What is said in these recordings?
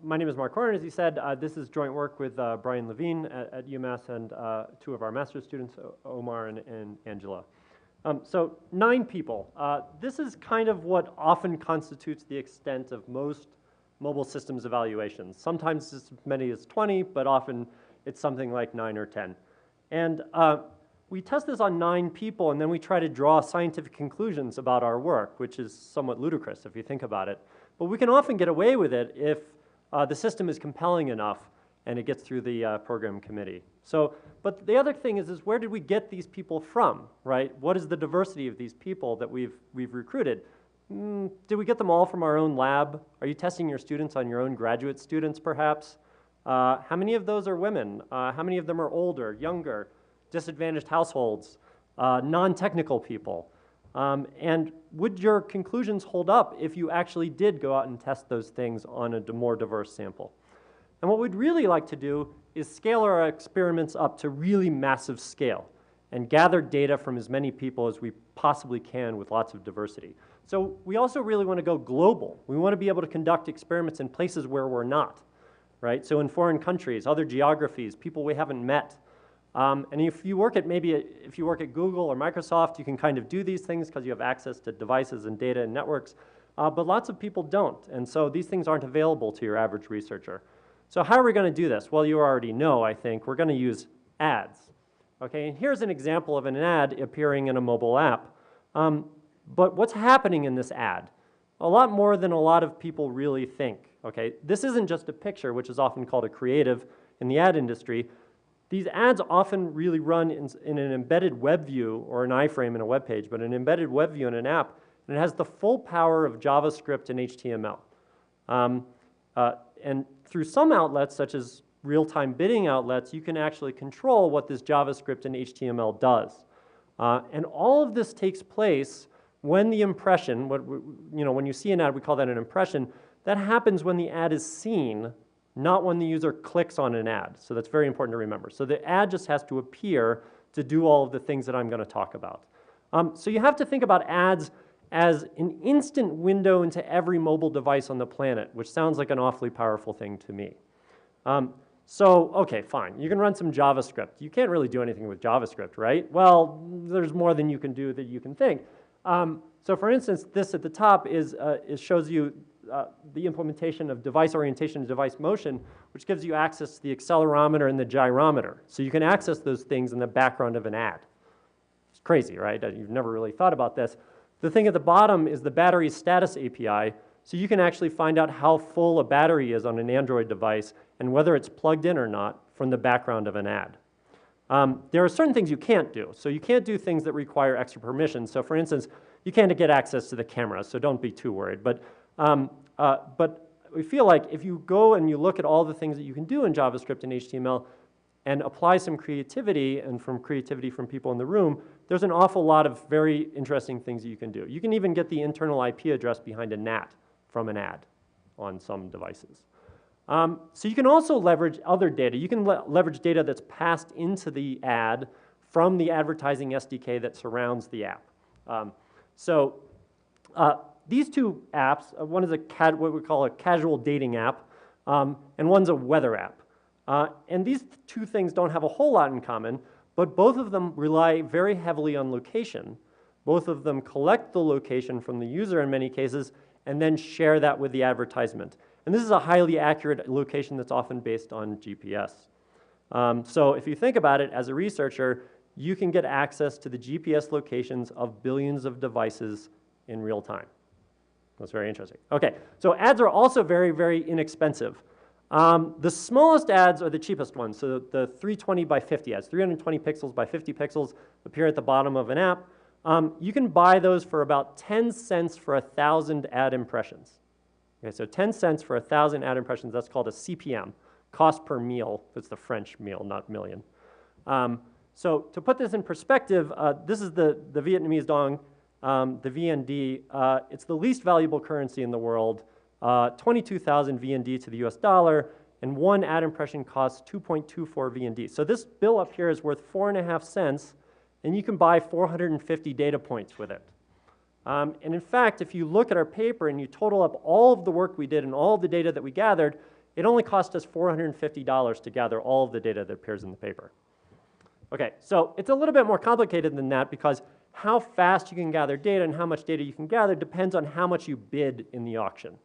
my name is Mark Horner, as he said. This is joint work with Brian Levine at UMass and two of our master's students, Omar and Angela. So 9 people. This is kind of what often constitutes the extent of most mobile systems evaluations. Sometimes it's as many as 20, but often it's something like 9 or 10. And we test this on 9 people, and then we try to draw scientific conclusions about our work, which is somewhat ludicrous if you think about it. But we can often get away with it if the system is compelling enough and it gets through the program committee. So, but the other thing is where did we get these people from, right? What is the diversity of these people that we've recruited? Did we get them all from our own lab? Are you testing your students on your own graduate students, perhaps? How many of those are women? How many of them are older, younger, disadvantaged households, non-technical people? And would your conclusions hold up if you actually did go out and test those things on a more diverse sample? And what we'd really like to do is scale our experiments up to really massive scale and gather data from as many people as we possibly can with lots of diversity. So we also really want to go global. We want to be able to conduct experiments in places where we're not, right? So in foreign countries, other geographies, people we haven't met. And if you work at if you work at Google or Microsoft, you can kind of do these things because you have access to devices and data and networks, but lots of people don't. And so these things aren't available to your average researcher. So how are we going to do this? Well, you already know, I think. We're going to use ads. Okay, and here's an example of an ad appearing in a mobile app. But what's happening in this ad? A lot more than a lot of people really think. Okay, this isn't just a picture, which is often called a creative in the ad industry. These ads often really run in an embedded web view or an iframe in a web page, but an embedded web view in an app, and it has the full power of JavaScript and HTML. And through some outlets, such as real-time bidding outlets, you can actually control what this JavaScript and HTML does. And all of this takes place when the impression, when you see an ad, we call that an impression, that happens when the ad is seen, not when the user clicks on an ad. So that's very important to remember. So the ad just has to appear to do all of the things that I'm going to talk about. So you have to think about ads as an instant window into every mobile device on the planet, which sounds like an awfully powerful thing to me. So, okay, fine. You can run some JavaScript. You can't really do anything with JavaScript, right? Well, there's more than you can do that you can think. So for instance, this at the top shows you the implementation of device orientation and device motion, which gives you access to the accelerometer and the gyrometer. So you can access those things in the background of an ad. It's crazy, right? You've never really thought about this. The thing at the bottom is the battery status API, so you can actually find out how full a battery is on an Android device and whether it's plugged in or not from the background of an ad. There are certain things you can't do. So you can't do things that require extra permissions. So for instance, you can't get access to the camera, so don't be too worried. But we feel like if you go and you look at all the things that you can do in JavaScript and HTML and apply some creativity and from creativity from people in the room, there's an awful lot of very interesting things that you can do. You can even get the internal IP address behind a NAT from an ad on some devices. So you can also leverage other data. You can leverage data that's passed into the ad from the advertising SDK that surrounds the app. These two apps, one is what we call a casual dating app, and one's a weather app. And these two things don't have a whole lot in common, but both of them rely very heavily on location. Both of them collect the location from the user in many cases and then share that with the advertisement. And this is a highly accurate location that's often based on GPS. So if you think about it, as a researcher, you can get access to the GPS locations of billions of devices in real time. That's very interesting. Okay, so ads are also very, very inexpensive. The smallest ads are the cheapest ones. So the 320 by 50 ads, 320 pixels by 50 pixels appear at the bottom of an app. You can buy those for about 10 cents for 1,000 ad impressions. Okay, so 10 cents for 1,000 ad impressions, that's called a CPM, cost per meal. It's the French meal, not million. So to put this in perspective, this is the Vietnamese dong, the VND. It's the least valuable currency in the world, 22,000 VND to the US dollar, and one ad impression costs 2.24 VND. So this bill up here is worth 4.5 cents, and you can buy 450 data points with it. And in fact, if you look at our paper and you total up all of the work we did and all of the data that we gathered, it only cost us $450 to gather all of the data that appears in the paper. Okay, so it's a little bit more complicated than that because how fast you can gather data and how much data you can gather depends on how much you bid in the auction.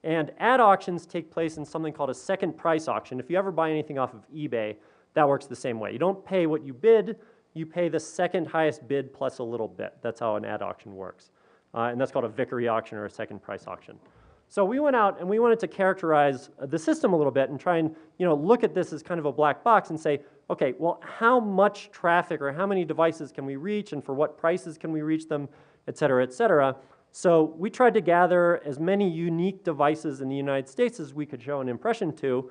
And ad auctions take place in something called a second price auction. If you ever buy anything off of eBay, that works the same way. You don't pay what you bid, you pay the second highest bid plus a little bit. That's how an ad auction works. And that's called a Vickery auction or a second price auction. So we went out and we wanted to characterize the system a little bit and try and look at this as kind of a black box and say, okay, well, how much traffic or how many devices can we reach and for what prices can we reach them, et cetera, et cetera. So we tried to gather as many unique devices in the United States as we could show an impression to.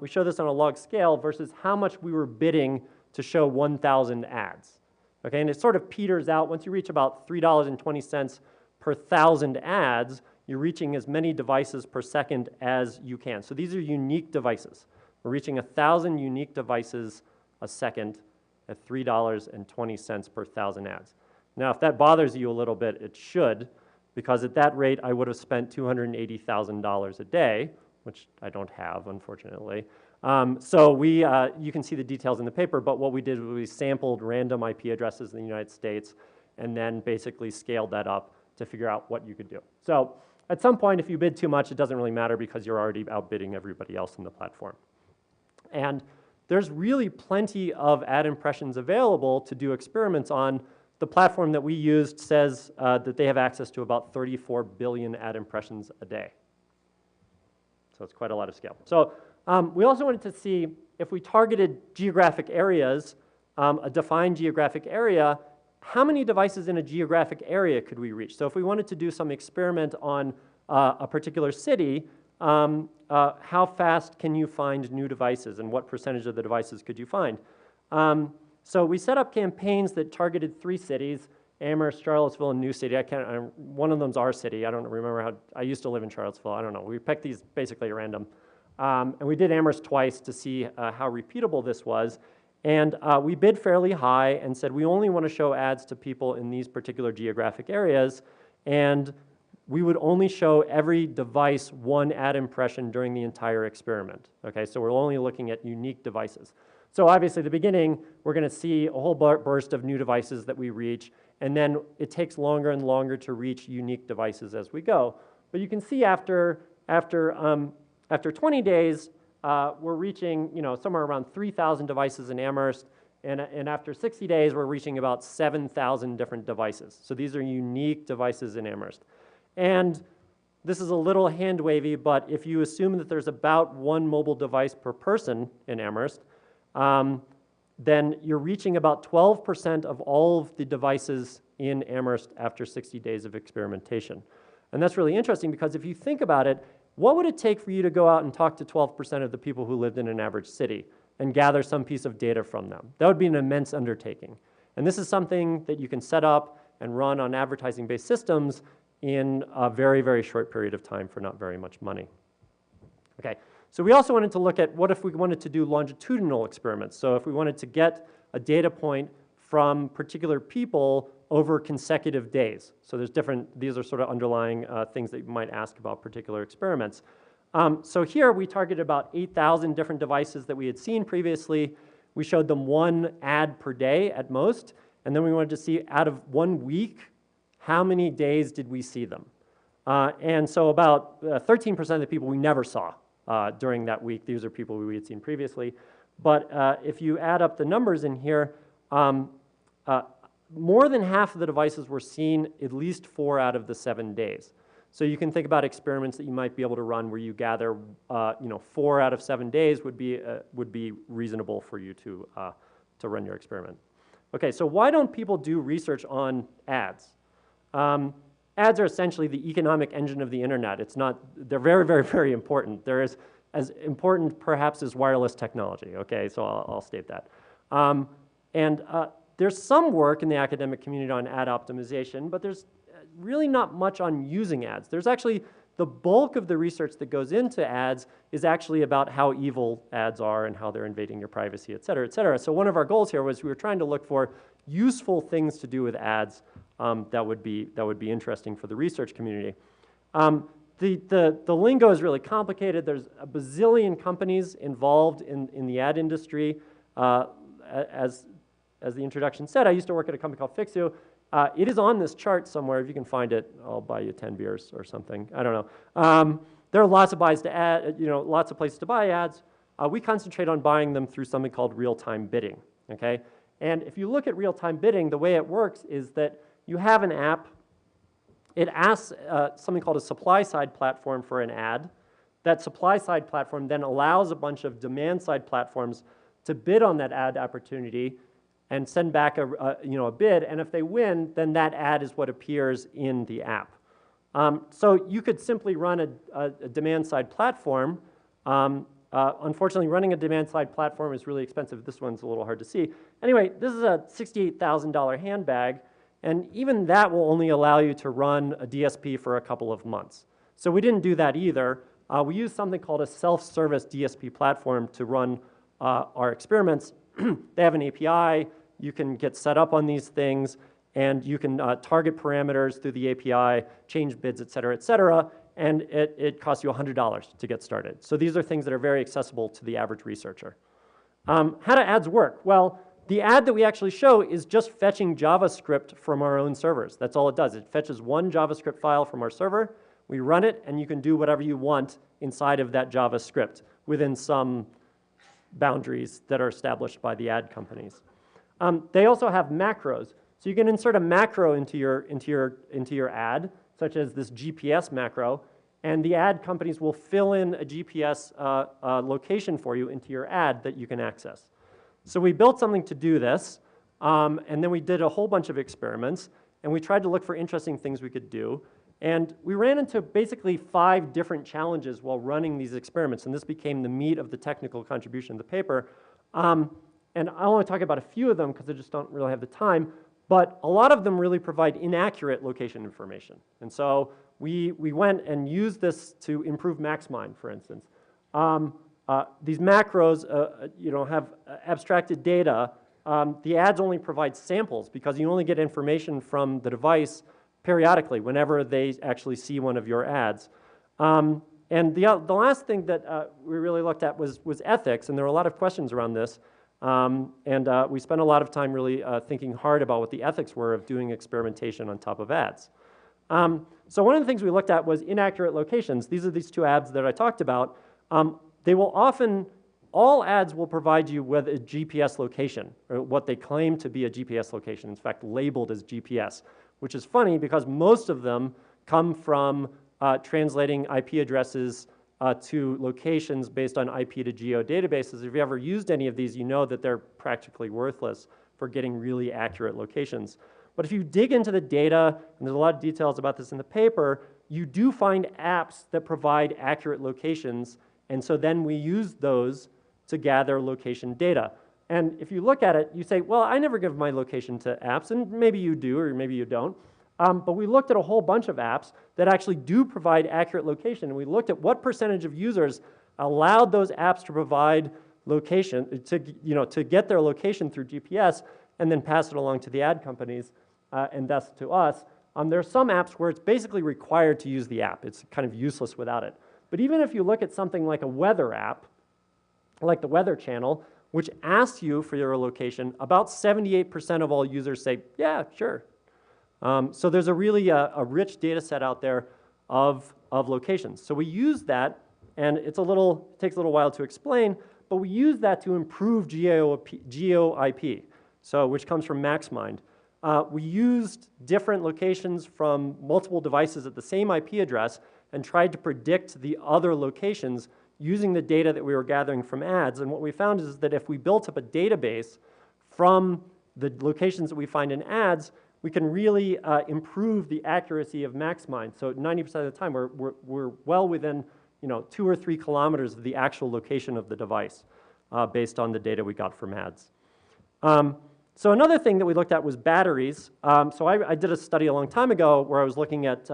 We show this on a log scale versus how much we were bidding to show 1,000 ads. Okay, and it sort of peters out. Once you reach about $3.20 per 1,000 ads, you're reaching as many devices per second as you can. So these are unique devices. We're reaching 1,000 unique devices a second at $3.20 per 1,000 ads. Now, if that bothers you a little bit, it should, because at that rate, I would have spent $280,000 a day, which I don't have, unfortunately. So you can see the details in the paper, but what we did was we sampled random IP addresses in the United States and then basically scaled that up to figure out what you could do. So at some point, if you bid too much, it doesn't really matter because you're already outbidding everybody else in the platform. And there's really plenty of ad impressions available to do experiments on. The platform that we used says that they have access to about 34 billion ad impressions a day. So it's quite a lot of scale. So we also wanted to see if we targeted geographic areas, a defined geographic area, how many devices in a geographic area could we reach? So if we wanted to do some experiment on a particular city, how fast can you find new devices and what percentage of the devices could you find? So we set up campaigns that targeted 3 cities, Amherst, Charlottesville, and New City. One of them's our city. I don't remember how, I used to live in Charlottesville. I don't know. We picked these basically at random. And we did Amherst twice to see how repeatable this was. And we bid fairly high and said we only want to show ads to people in these particular geographic areas. And we would only show every device 1 ad impression during the entire experiment. Okay, so we're only looking at unique devices. So obviously at the beginning, we're going to see a whole burst of new devices that we reach, and then it takes longer and longer to reach unique devices as we go. But you can see after 20 days, we're reaching somewhere around 3,000 devices in Amherst, and after 60 days, we're reaching about 7,000 different devices. So these are unique devices in Amherst. And this is a little hand-wavy, but if you assume that there's about 1 mobile device per person in Amherst, then you're reaching about 12% of all of the devices in Amherst after 60 days of experimentation. And that's really interesting because if you think about it, what would it take for you to go out and talk to 12% of the people who lived in an average city and gather some piece of data from them? That would be an immense undertaking. And this is something that you can set up and run on advertising-based systems in a very, very short period of time for not very much money. Okay, so we also wanted to look at what if we wanted to do longitudinal experiments. So if we wanted to get a data point from particular people over consecutive days. So there's these are sort of underlying things that you might ask about particular experiments. So here we targeted about 8,000 different devices that we had seen previously. We showed them 1 ad per day at most, and then we wanted to see out of 1 week, how many days did we see them? And so about 13% of the people we never saw during that week. These are people we had seen previously. But if you add up the numbers in here, more than half of the devices were seen at least 4 out of the 7 days. So you can think about experiments that you might be able to run where you gather, 4 out of 7 days would be reasonable for you to run your experiment. Okay, so why don't people do research on ads? Ads are essentially the economic engine of the internet. They're very, very, very important. They're as important perhaps as wireless technology, okay? So I'll state that. There's some work in the academic community on ad optimization, but there's really not much on using ads. There's actually, the bulk of the research that goes into ads is actually about how evil ads are and how they're invading your privacy, et cetera, et cetera. So one of our goals here was we were trying to look for useful things to do with ads that would be interesting for the research community. the lingo is really complicated. There's a bazillion companies involved in the ad industry. As the introduction said, I used to work at a company called Fixio. It is on this chart somewhere. If you can find it, I'll buy you 10 beers or something. I don't know. There are lots of lots of places to buy ads. We concentrate on buying them through something called real-time bidding, okay? And if you look at real-time bidding, the way it works is that you have an app. It asks something called a supply-side platform for an ad. That supply-side platform then allows a bunch of demand-side platforms to bid on that ad opportunity and send back a bid, and if they win, then that ad is what appears in the app. So you could simply run a demand-side platform. Unfortunately, running a demand-side platform is really expensive. This one's a little hard to see. Anyway, this is a $68,000 handbag, and even that will only allow you to run a DSP for a couple of months. So we didn't do that either. We used something called a self-service DSP platform to run our experiments. They have an API. You can get set up on these things, and you can target parameters through the API, change bids, et cetera, and it costs you $100 to get started. So these are things that are very accessible to the average researcher. How do ads work? Well, the ad that we actually show is just fetching JavaScript from our own servers. That's all it does. It fetches one JavaScript file from our server. We run it, and you can do whatever you want inside of that JavaScript within some boundaries that are established by the ad companies. They also have macros. So you can insert a macro into your ad, such as this GPS macro, and the ad companies will fill in a GPS location for you into your ad that you can access. So we built something to do this, and then we did a whole bunch of experiments, and we tried to look for interesting things we could do. And we ran into basically 5 different challenges while running these experiments, and this became the meat of the technical contribution of the paper. And I only talk about a few of them because I just don't really have the time, but a lot of them really provide inaccurate location information. And so we went and used this to improve MaxMind, for instance. These macros have abstracted data. The ads only provide samples because you only get information from the device periodically whenever they actually see one of your ads. And the last thing that we really looked at was ethics, and there were a lot of questions around this. We spent a lot of time really thinking hard about what the ethics were of doing experimentation on top of ads. So one of the things we looked at was inaccurate locations. These are these 2 ads that I talked about. They will often, all ads will provide you with a GPS location, or what they claim to be a GPS location, in fact labeled as GPS, which is funny because most of them come from translating IP addresses to locations based on IP to geo databases. If you ever used any of these, you know that they're practically worthless for getting really accurate locations. But if you dig into the data, and there's a lot of details about this in the paper, you do find apps that provide accurate locations, and so then we use those to gather location data. And if you look at it, you say, well, I never give my location to apps, and maybe you do, or maybe you don't. But we looked at a whole bunch of apps that actually do provide accurate location, and we looked at what percentage of users allowed those apps to provide location, to get their location through GPS, and then pass it along to the ad companies, and thus to us. There are some apps where it's basically required to use the app. It's kind of useless without it. But even if you look at something like a weather app, like the Weather Channel, which asks you for your location, about 78% of all users say, yeah, sure. So there's a really a rich data set out there of locations. So we use that, and it takes a little while to explain, but we use that to improve geo IP, which comes from MaxMind. We used different locations from multiple devices at the same IP address and tried to predict the other locations using the data that we were gathering from ads. And what we found is that if we built up a database from the locations that we find in ads, we can really improve the accuracy of MaxMind. So 90% of the time, we're well within 2 or 3 kilometers of the actual location of the device based on the data we got from ads. So another thing that we looked at was batteries. So I did a study a long time ago where I was looking at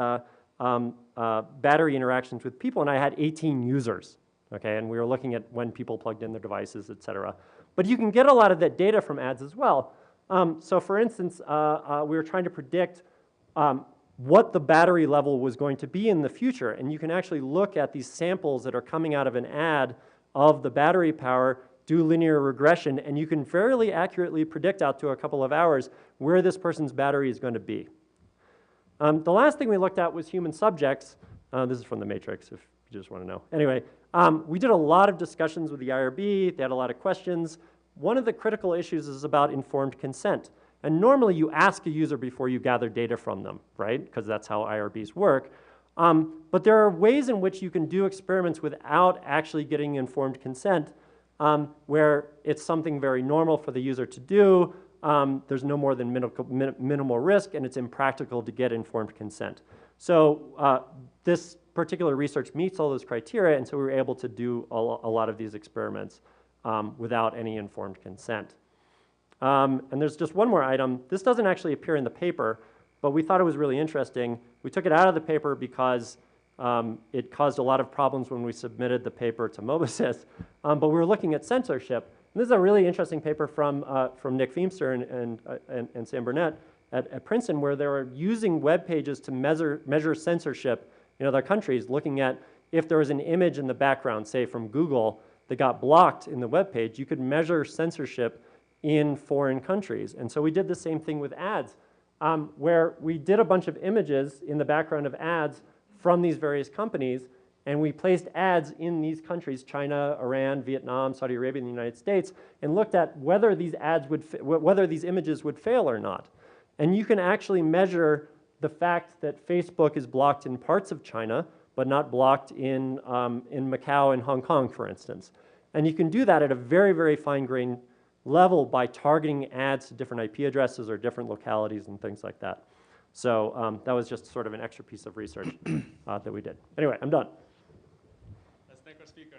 battery interactions with people, and I had 18 users, okay? And we were looking at when people plugged in their devices, et cetera. But you can get a lot of that data from ads as well. So for instance, we were trying to predict what the battery level was going to be in the future. And you can actually look at these samples that are coming out of an ad of the battery power, do linear regression, and you can fairly accurately predict out to a couple of hours where this person's battery is going to be. The last thing we looked at was human subjects. This is from the Matrix, if you just want to know. Anyway, we did a lot of discussions with the IRB. They had a lot of questions. One of the critical issues is about informed consent. And normally you ask a user before you gather data from them, right? Because that's how IRBs work. But there are ways in which you can do experiments without actually getting informed consent, where it's something very normal for the user to do. There's no more than minimal risk, and it's impractical to get informed consent. So this particular research meets all those criteria, and so we were able to do a lot of these experiments without any informed consent. And there's just one more item. This doesn't actually appear in the paper, but we thought it was really interesting. We took it out of the paper because it caused a lot of problems when we submitted the paper to MobiCom. But we were looking at censorship. And this is a really interesting paper from Nick Feemster and Sam Burnett at Princeton, where they were using web pages to measure censorship in other countries, looking at if there was an image in the background, say from Google, that got blocked in the web page, you could measure censorship in foreign countries. And so we did the same thing with ads, where we did a bunch of images in the background of ads from these various companies, and we placed ads in these countries, China, Iran, Vietnam, Saudi Arabia, and the United States, and looked at whether these whether these images would fail or not. And you can actually measure the fact that Facebook is blocked in parts of China, but not blocked in Macau and Hong Kong, for instance. And you can do that at a very, very fine-grained level by targeting ads to different IP addresses or different localities and things like that. So that was just sort of an extra piece of research that we did. Anyway, I'm done. Let's thank our speaker.